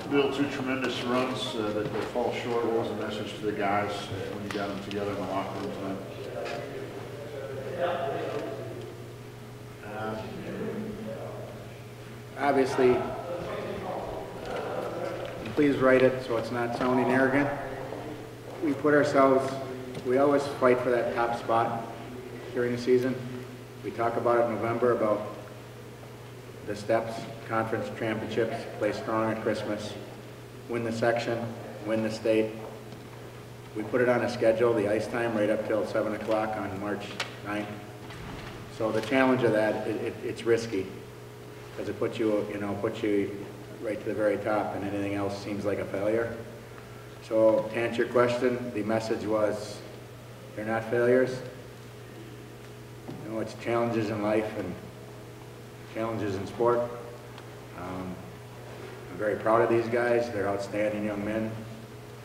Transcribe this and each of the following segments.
Bill, two tremendous runs that fall short. What was the message to the guys when you got them together in the locker room tonight? Obviously, please write it so it's not sounding arrogant. We always fight for that top spot during the season. We talk about it in November, about the steps, conference championships, play strong at Christmas, win the section, win the state. We put it on a schedule, the ice time, right up till 7 o'clock on March 9th. So the challenge of that, it's risky, because it puts you right to the very top, and anything else seems like a failure. So to answer your question, the message was, they're not failures. You know, it's challenges in life and challenges in sport. I'm very proud of these guys. They're outstanding young men,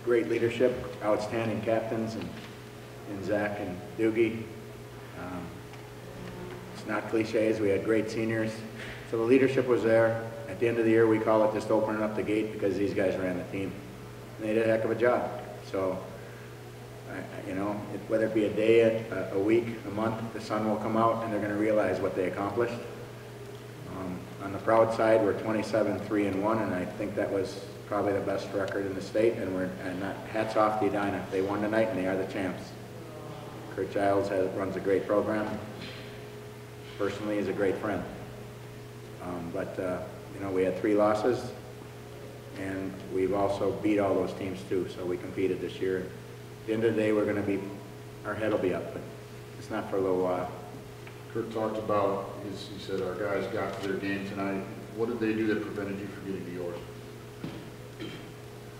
great leadership, outstanding captains in Zach and Doogie. It's not cliches, we had great seniors. So the leadership was there. At the end of the year, we call it just opening up the gate because these guys ran the team. And they did a heck of a job. So, you know, whether it be a day, a week, a month, the sun will come out and they're going to realize what they accomplished. On the proud side, we're 27-3-1, and I think that was probably the best record in the state. And hats off to Edina. They won tonight, and they are the champs. Kurt Giles runs a great program. Personally, he's a great friend. You know, we had 3 losses, and we've also beat all those teams too. So we competed this year. At the end of the day, our head will be up, but it's not for a little while. Kurt talked about, he said our guys got to their game tonight. What did they do that prevented you from getting to yours?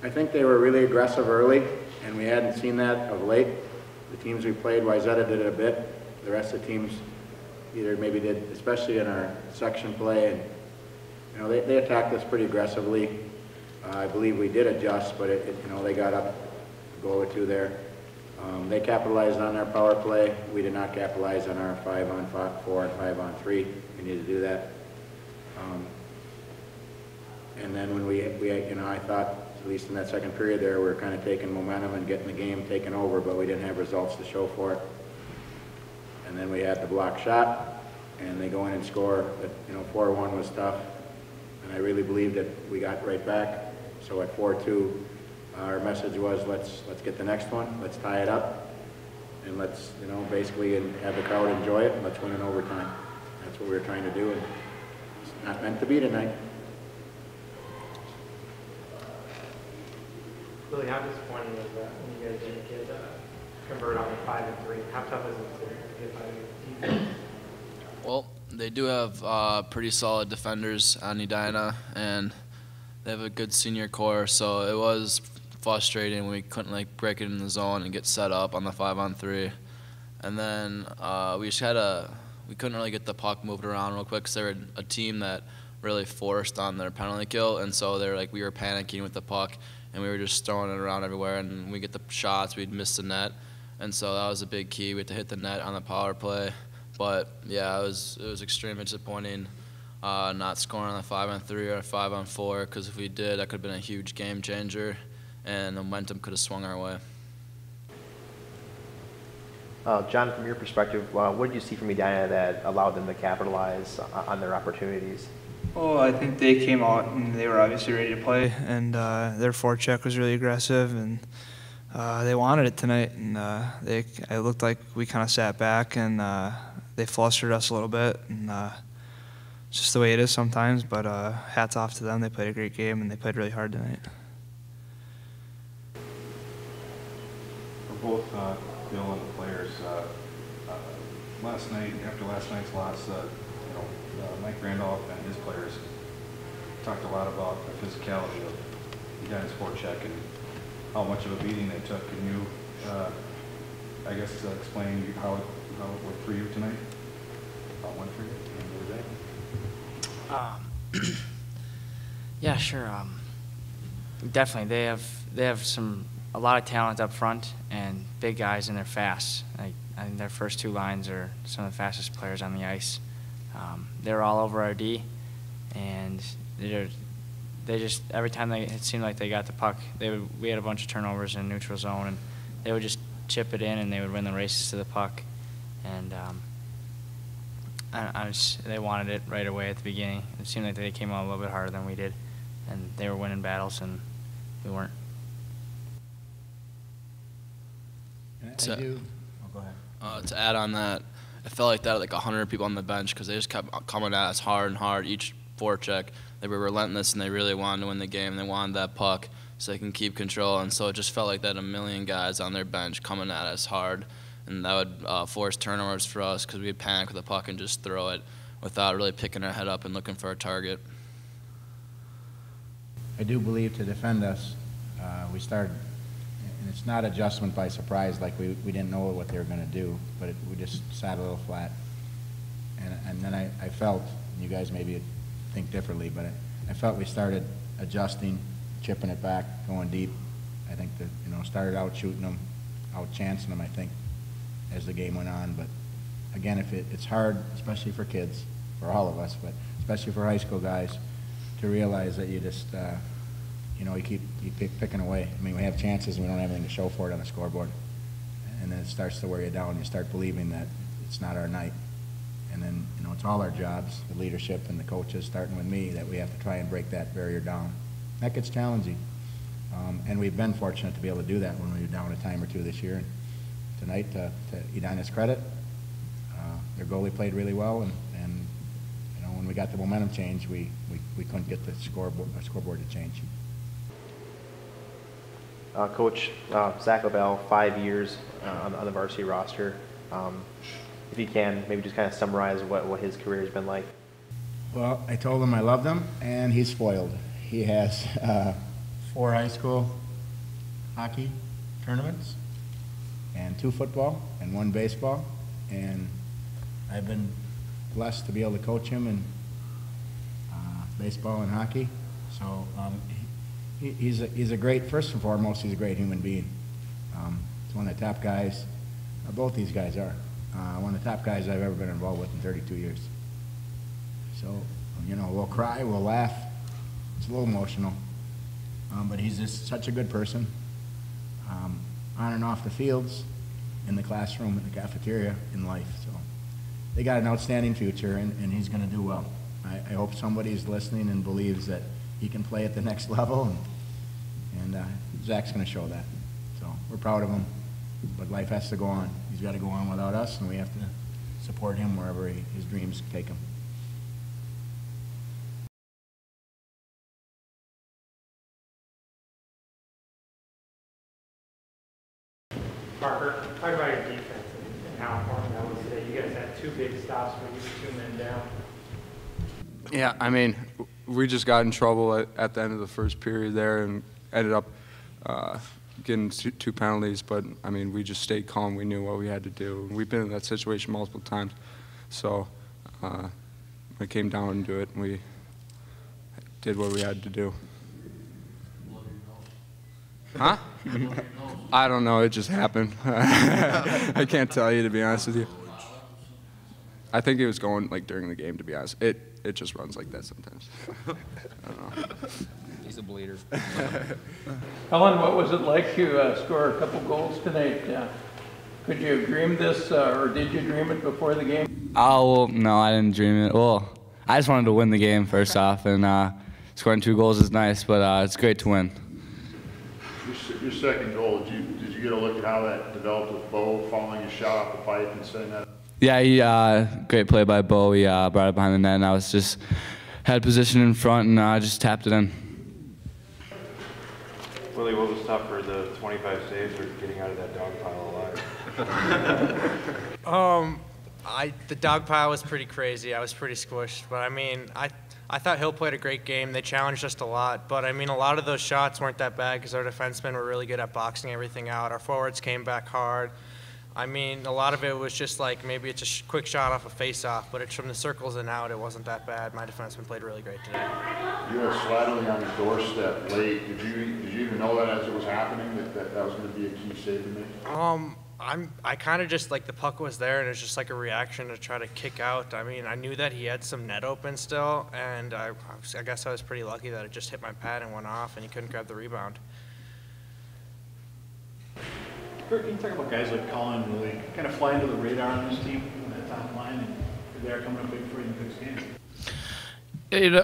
I think they were really aggressive early, and we hadn't seen that of late. The teams we played, Wayzata did it a bit. The rest of the teams either maybe did, especially in our section play. And you know, they attacked us pretty aggressively. I believe we did adjust, but you know, they got up a goal or 2 there. They capitalized on their power play. We did not capitalize on our 5-on-4 and 5-on-3. We need to do that. And then when you know, I thought, at least in that second period there, we were kind of taking momentum and getting the game taken over, but we didn't have results to show for it. And then we had the block shot, and they go in and score. But, you know, 4-1 was tough, and I really believed that we got right back. So at 4-2, our message was, let's get the next one, let's tie it up, and let's, you know, basically have the crowd enjoy it, and let's win in overtime. That's what we were trying to do, and it's not meant to be tonight. Really, how disappointing was that when you guys didn't get convert on the 5-3? How tough is it to get by the defense? Well, they do have pretty solid defenders on Edina, and they have a good senior core, so it was frustrating when we couldn't break it in the zone and get set up on the 5-on-3. And then we couldn't really get the puck moved around real quick because they were a team that really forced on their penalty kill, and so we were panicking with the puck, and we were just throwing it around everywhere, and we get the shots, we'd miss the net, and so that was a big key. We had to hit the net on the power play. But yeah, it was extremely disappointing not scoring on the 5-on-3 or 5-on-4, because if we did, that could have been a huge game changer, and the momentum could have swung our way. John, from your perspective, what did you see from Edina that allowed them to capitalize on their opportunities? Well, I think they came out and they were obviously ready to play, and their forecheck was really aggressive, and they wanted it tonight. And it looked like we kind of sat back, and they flustered us a little bit, and it's just the way it is sometimes. But hats off to them; they played a great game, and they played really hard tonight. For both Bill and the players, after last night's loss, Mike Randolph and his players talked a lot about the physicality of Edina's forecheck and how much of a beating they took. Can you, explain how it worked for you tonight? How it went for you? Yeah, sure. Definitely, they have a lot of talent up front and big guys, and they're fast. I think their first 2 lines are some of the fastest players on the ice. They're all over our D, and they just, every time it seemed like they got the puck, we had a bunch of turnovers in neutral zone, and they would just chip it in, and they would win the races to the puck. And they wanted it right away at the beginning. It seemed like they came out a little bit harder than we did, and they were winning battles, and we weren't. I do. Oh, go ahead. To add on that, I felt like that like 100 people on the bench because they just kept coming at us hard and hard each forecheck. They were relentless and they really wanted to win the game. They wanted that puck so they can keep control, and so it just felt like that a million guys on their bench coming at us hard, and that would force turnovers for us because we'd panic with the puck and just throw it without really picking our head up and looking for a target. I do believe to defend us, we started, and it's not adjustment by surprise, like we didn't know what they were going to do, but we just sat a little flat. And then I felt, you guys maybe think differently, but I felt we started adjusting, chipping it back, going deep. I think that, started out shooting them, out chancing them, I think, as the game went on. But again, it's hard, especially for kids, for all of us, but especially for high school guys, to realize that you just, you keep picking away. I mean, we have chances and we don't have anything to show for it on the scoreboard. And then it starts to wear you down. You start believing that it's not our night. And then, it's all our jobs, the leadership and the coaches, starting with me, that we have to try and break that barrier down. That gets challenging. And we've been fortunate to be able to do that when we were down a time or two this year. And tonight, to Edina's credit, their goalie played really well, and when we got the momentum change, we couldn't get the scoreboard to change. Coach, Zach LaBelle, 5 years on the varsity roster. If you can, maybe just kind of summarize what his career has been like. Well, I told him I loved him, and he's spoiled. He has 4 high school hockey tournaments, and 2 football, and 1 baseball, and I've been blessed to be able to coach him in baseball and hockey. So he's a great, first and foremost, he's a great human being. He's one of the top guys. Both these guys are. One of the top guys I've ever been involved with in 32 years. So, we'll cry, we'll laugh. It's a little emotional. But he's just such a good person. On and off the fields, in the classroom, in the cafeteria, in life. So they got an outstanding future, and he's going to do well. I hope somebody's listening and believes that he can play at the next level, and Zach's going to show that. So we're proud of him, but life has to go on. He's got to go on without us, and we have to support him wherever his dreams take him. Parker, talk about your defense and how important that was today. You guys had 2 big stops where you were 2 men down. Yeah, I mean, we just got in trouble at the end of the first period there and ended up getting 2 penalties, but I mean, we just stayed calm. We knew what we had to do. We've been in that situation multiple times. So when it came down to it, we did what we had to do. Huh? I don't know. It just happened. I can't tell you, to be honest with you. I think it was going like during the game, to be honest. It just runs like that sometimes. I don't know. He's a bleeder. Helen, what was it like to score a couple goals tonight? Could you have dreamed this, or did you dream it before the game? Oh, well, no, I didn't dream it. Well, I just wanted to win the game first off, and scoring 2 goals is nice, but it's great to win. Your second goal, did you get a look at how that developed with Bo following a shot off the pipe and setting that up? Yeah, great play by Bo. He brought it behind the net, and I was just had position in front and just tapped it in. Willie, what was tougher, the 25 saves or getting out of that dog pile alive? The dog pile was pretty crazy. I was pretty squished, but I mean, I thought Hill played a great game. They challenged us a lot, but I mean, a lot of those shots weren't that bad because our defensemen were really good at boxing everything out. Our forwards came back hard. I mean, a lot of it was just like maybe it's a quick shot off a face-off, but it's from the circles and out. It wasn't that bad. My defensemen played really great today. You had Slattery on his doorstep late. Did you even know that as it was happening that was going to be a key save to make? I kind of just, like, the puck was there, and it was just like a reaction to try to kick out. I mean, I knew that he had some net open still, and I guess I was pretty lucky that it just hit my pad and went off, and he couldn't grab the rebound. Kurt, can you talk about guys like Colin really kind of fly under the radar on this team on that top line, and they're coming up big for you in the big game?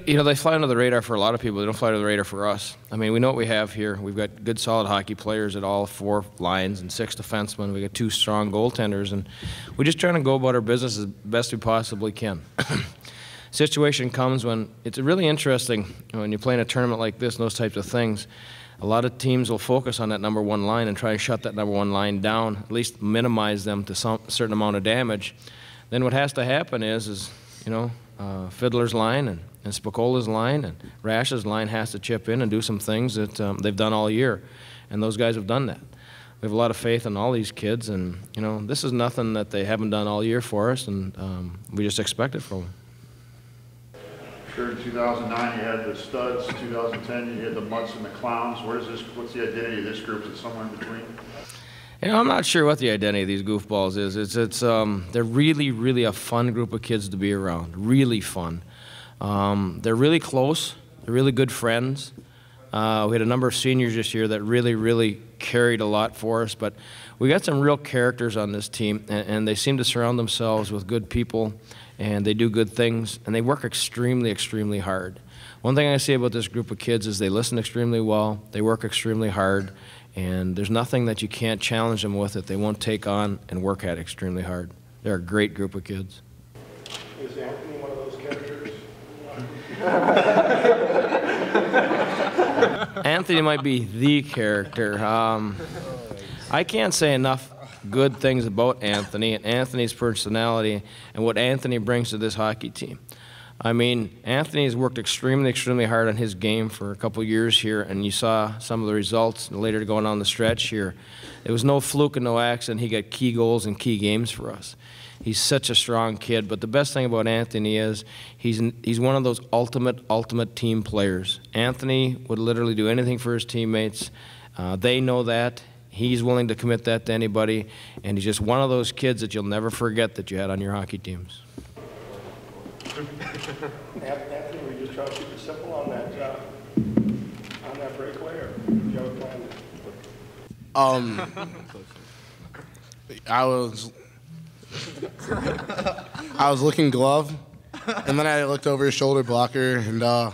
You know, they fly under the radar for a lot of people. They don't fly under the radar for us. I mean, we know what we have here. We've got good, solid hockey players at all 4 lines and 6 defensemen. We got 2 strong goaltenders, and we're just trying to go about our business as best we possibly can. Situation comes when it's really interesting when you're playing a tournament like this and those types of things. A lot of teams will focus on that number 1 line and try to shut that number 1 line down, at least minimize them to some certain amount of damage. Then what has to happen is you know, Fiddler's line and Spicola's line and Rash's line has to chip in and do some things that they've done all year, and those guys have done that. We have a lot of faith in all these kids, and you know, this is nothing that they haven't done all year for us, and we just expect it from them. Sure, in 2009 you had the studs, 2010 you had the mutts and the clowns. What's the identity of this group? Is it somewhere in between? You know, I'm not sure what the identity of these goofballs is. They're really, really a fun group of kids to be around. Really fun. They're really close. They're really good friends. We had a number of seniors this year that really, really carried a lot for us. But we got some real characters on this team, and they seem to surround themselves with good people, and they do good things, and they work extremely, extremely hard. One thing I say about this group of kids is they listen extremely well, they work extremely hard, and there's nothing that you can't challenge them with that they won't take on and work at extremely hard. They're a great group of kids. Is Anthony one of those characters? Anthony might be the character. I can't say enough good things about Anthony and Anthony's personality and what Anthony brings to this hockey team. I mean, Anthony has worked extremely, extremely hard on his game for a couple years here, and you saw some of the results later going on the stretch here. There was no fluke and no accident. He got key goals and key games for us. He's such a strong kid, but the best thing about Anthony is he's one of those ultimate team players. Anthony would literally do anything for his teammates. They know that. He's willing to commit that to anybody, and he's just one of those kids that you'll never forget that you had on your hockey teams. Anthony, were you just trying to keep it simple on that breakaway, or do you have a plan? I was looking glove, and then I looked over his shoulder blocker, and I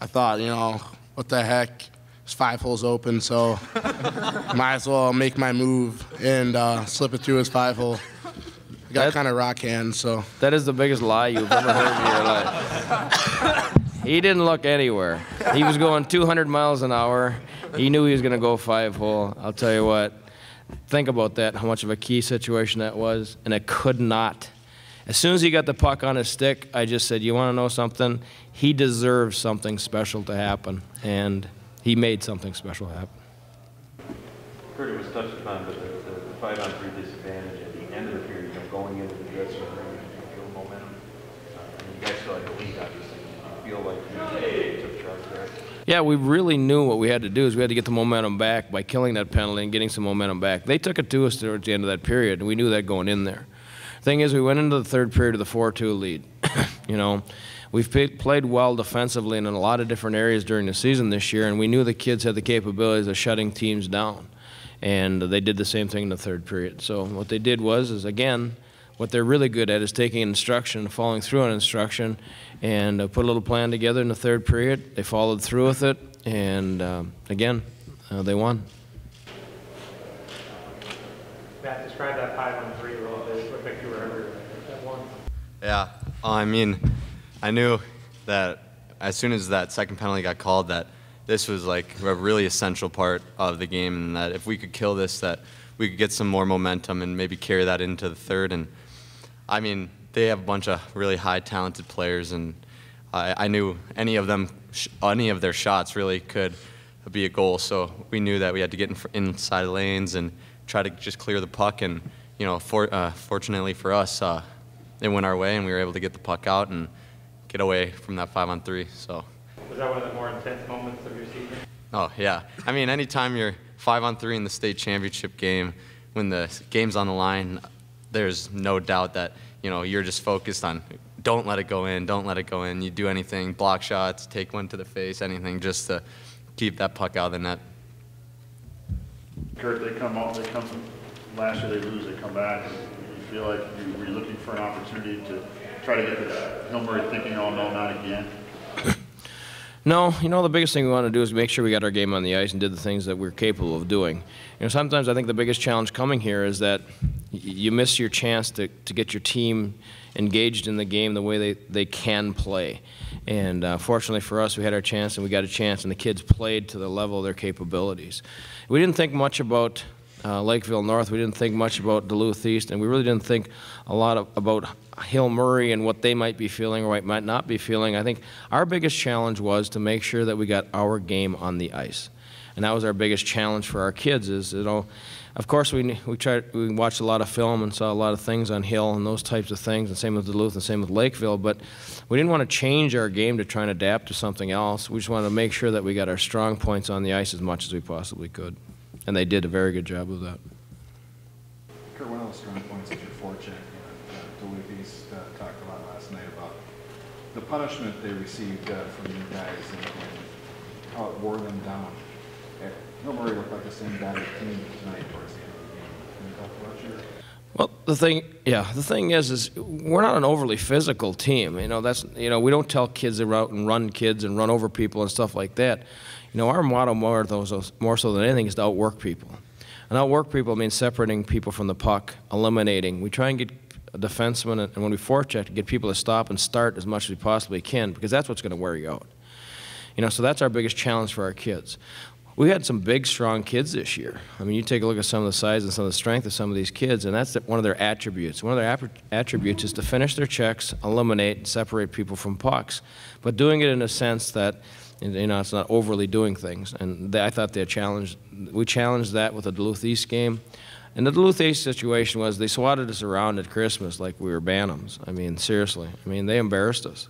thought, you know, what the heck? There's 5 holes open, so might as well make my move and slip it through his 5 hole. I got kind of rock hands, so. That is the biggest lie you've ever heard in your life. He didn't look anywhere. He was going 200 miles an hour. He knew he was going to go 5 hole. I'll tell you what. Think about that, how much of a key situation that was, and it could not. As soon as he got the puck on his stick, I just said, you want to know something? He deserves something special to happen, and he made something special happen. Kurt, it was touched upon, but the 5-on-3 disadvantage at the end of the period, you know, going into the dressing room, you feel momentum. And you guys still had the lead, obviously. You feel like you took charge there. Yeah, we really knew what we had to do is we had to get the momentum back by killing that penalty and getting some momentum back. They took it to us towards the end of that period, and we knew that going in there. Thing is, we went into the third period with a 4-2 lead. You know, we've played well defensively in a lot of different areas during the season this year, and we knew the kids had the capabilities of shutting teams down. And they did the same thing in the third period. So what they did was, again, what they're really good at is taking instruction, following through on instruction, and put a little plan together in the third period. They followed through with it, and again, they won. Matt, describe that 5-on-3 a little bit. It looked like you were everywhere at once. Yeah, I mean, I knew that as soon as that second penalty got called, that this was like a really essential part of the game, and that if we could kill this, that we could get some more momentum and maybe carry that into the third. And I mean, they have a bunch of really high talented players, and I knew any of their shots really could be a goal. So we knew that we had to get inside lanes and try to just clear the puck. And you know, fortunately for us, it went our way, and we were able to get the puck out and get away from that 5-on-3. So. Was that one of the more intense moments of your season? Oh yeah, I mean, anytime you're 5-on-3 in the state championship game when the game's on the line, there's no doubt that, you know, you're just focused on don't let it go in, don't let it go in. You do anything, block shots, take one to the face, anything just to keep that puck out of the net. Kurt, they come last year they lose, they come back, and you feel like you're looking for an opportunity to try to get the Hill Murray thinking, oh no, not again? No, you know, the biggest thing we want to do is make sure we got our game on the ice and did the things that we're capable of doing. You know, sometimes I think the biggest challenge coming here is that you miss your chance to get your team engaged in the game the way they can play. And fortunately for us, we had our chance and we got a chance, and the kids played to the level of their capabilities. We didn't think much about Lakeville North. We didn't think much about Duluth East, and we really didn't think a lot about Hill Murray and what they might be feeling or might not be feeling. I think our biggest challenge was to make sure that we got our game on the ice. And that was our biggest challenge for our kids is, you know, of course we watched a lot of film and saw a lot of things on Hill and those types of things, and same with Duluth and same with Lakeville, but we didn't want to change our game to try and adapt to something else. We just wanted to make sure that we got our strong points on the ice as much as we possibly could. And they did a very good job of that. Kurt, one of the strong points is your forecheck. Duluth East talked a lot last night about the punishment they received from you guys and how it wore them down. Hill Murray looked like the same battered team tonight towards the end of the game. Can you talk about your... Well, the thing is we're not an overly physical team. You know, we don't tell kids to out and run kids and run over people and stuff like that. You know, our motto more so than anything is to outwork people. And outwork people means separating people from the puck, eliminating. We try and get a defenseman, and when we forecheck, get people to stop and start as much as we possibly can, because that's what's going to wear you out. You know, so that's our biggest challenge for our kids. We had some big, strong kids this year. I mean, you take a look at some of the size and some of the strength of some of these kids, and that's one of their attributes. One of their attributes is to finish their checks, eliminate, and separate people from pucks, but doing it in a sense that, you know, it's not overly doing things. And I thought we challenged that with the Duluth East game. And the Duluth East situation was they swatted us around at Christmas like we were bantams. I mean, seriously. I mean, they embarrassed us.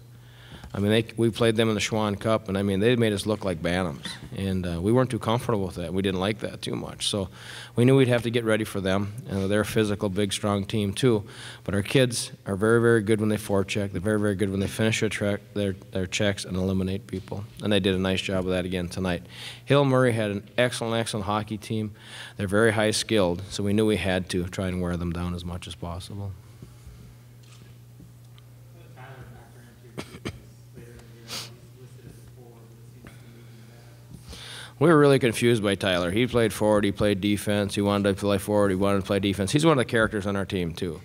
I mean, we played them in the Schwann Cup, and I mean, they made us look like bantams. And we weren't too comfortable with that. We didn't like that too much. So we knew we'd have to get ready for them. And they're a physical, big, strong team too. But our kids are very, very good when they forecheck. They're very, very good when they finish their checks and eliminate people. And they did a nice job of that again tonight. Hill Murray had an excellent, excellent hockey team. They're very high skilled, so we knew we had to try and wear them down as much as possible. We were really confused by Tyler. He played forward, he played defense, he wanted to play forward, he wanted to play defense. He's one of the characters on our team, too.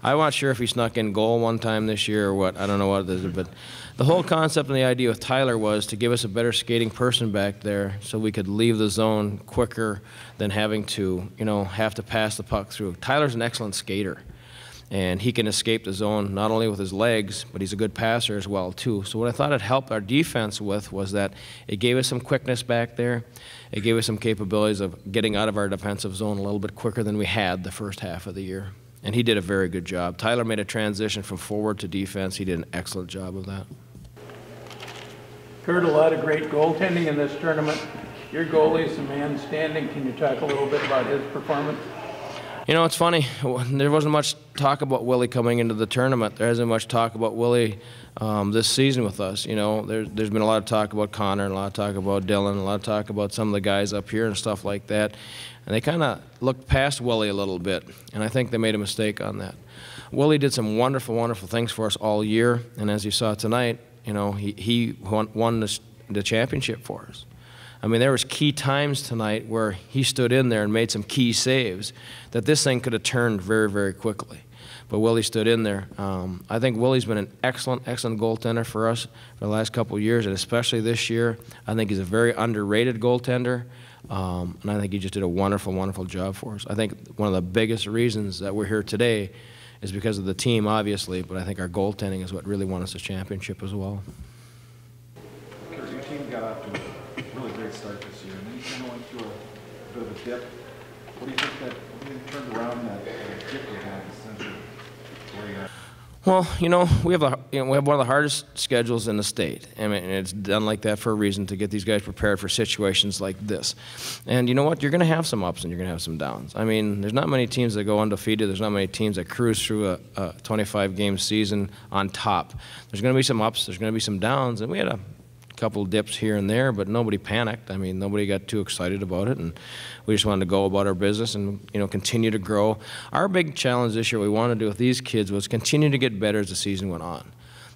I'm not sure if he snuck in goal one time this year or what. I don't know what it is, but the whole concept and the idea with Tyler was to give us a better skating person back there so we could leave the zone quicker than having to, you know, have to pass the puck through. Tyler's an excellent skater. And he can escape the zone not only with his legs, but he's a good passer as well, too. So what I thought it helped our defense with was that it gave us some quickness back there. It gave us some capabilities of getting out of our defensive zone a little bit quicker than we had the first half of the year. And he did a very good job. Tyler made a transition from forward to defense. He did an excellent job of that. Kurt, a lot of great goaltending in this tournament. Your goalie's the man standing. Can you talk a little bit about his performance? You know, it's funny. There wasn't much talk about Willie coming into the tournament. There hasn't much talk about Willie this season with us. You know, there's been a lot of talk about Connor, and a lot of talk about Dylan, a lot of talk about some of the guys up here and stuff like that. And they kind of looked past Willie a little bit, and I think they made a mistake on that. Willie did some wonderful, wonderful things for us all year, and as you saw tonight, you know, he won the championship for us. I mean, there was key times tonight where he stood in there and made some key saves that this thing could have turned very, very quickly. But Willie stood in there. I think Willie's been an excellent, excellent goaltender for us for the last couple of years, and especially this year. I think he's a very underrated goaltender, and I think he just did a wonderful, wonderful job for us. I think one of the biggest reasons that we're here today is because of the team, obviously, but I think our goaltending is what really won us a championship as well. Kurt, your team got off to a really great start this year, and then you kind of went through a bit of a dip. What do you think turned around that dip you had, essentially, where you are? Well, you know, we have one of the hardest schedules in the state. I mean, it's done like that for a reason, to get these guys prepared for situations like this. And you know what? You're going to have some ups and you're going to have some downs. I mean, there's not many teams that go undefeated. There's not many teams that cruise through a 25-game season on top. There's going to be some ups. There's going to be some downs. And we had a couple dips here and there, but nobody panicked. I mean, nobody got too excited about it, and we just wanted to go about our business and, you know, continue to grow. Our big challenge this year, we wanted to do with these kids, was continue to get better as the season went on.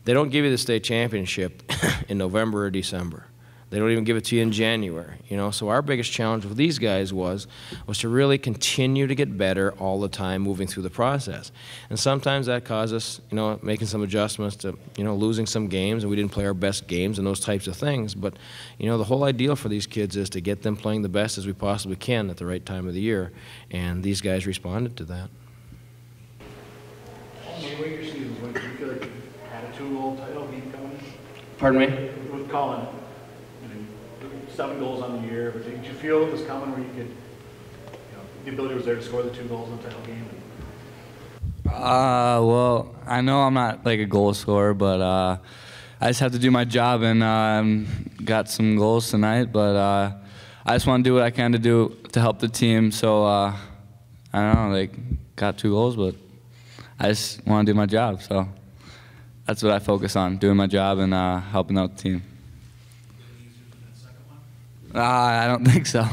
They don't give you the state championship in November or December. They don't even give it to you in January, you know. So our biggest challenge with these guys was to really continue to get better all the time, moving through the process. And sometimes that caused us, you know, making some adjustments to, you know, losing some games, and we didn't play our best games and those types of things. But, you know, the whole ideal for these kids is to get them playing the best as we possibly can at the right time of the year, and these guys responded to that. What your seasons went, do you feel like you had a 2-goal title game coming? Pardon me? With Colin, 7 goals on the year, but did you feel it was coming where you could, you know, the ability was there to score the 2 goals in the title game? Well, I know I'm not like a goal scorer, but I just have to do my job, and got some goals tonight. But I just want to do what I can to do to help the team. So I don't know, like, got 2 goals, but I just want to do my job. So that's what I focus on, doing my job and helping out the team. I don't think so.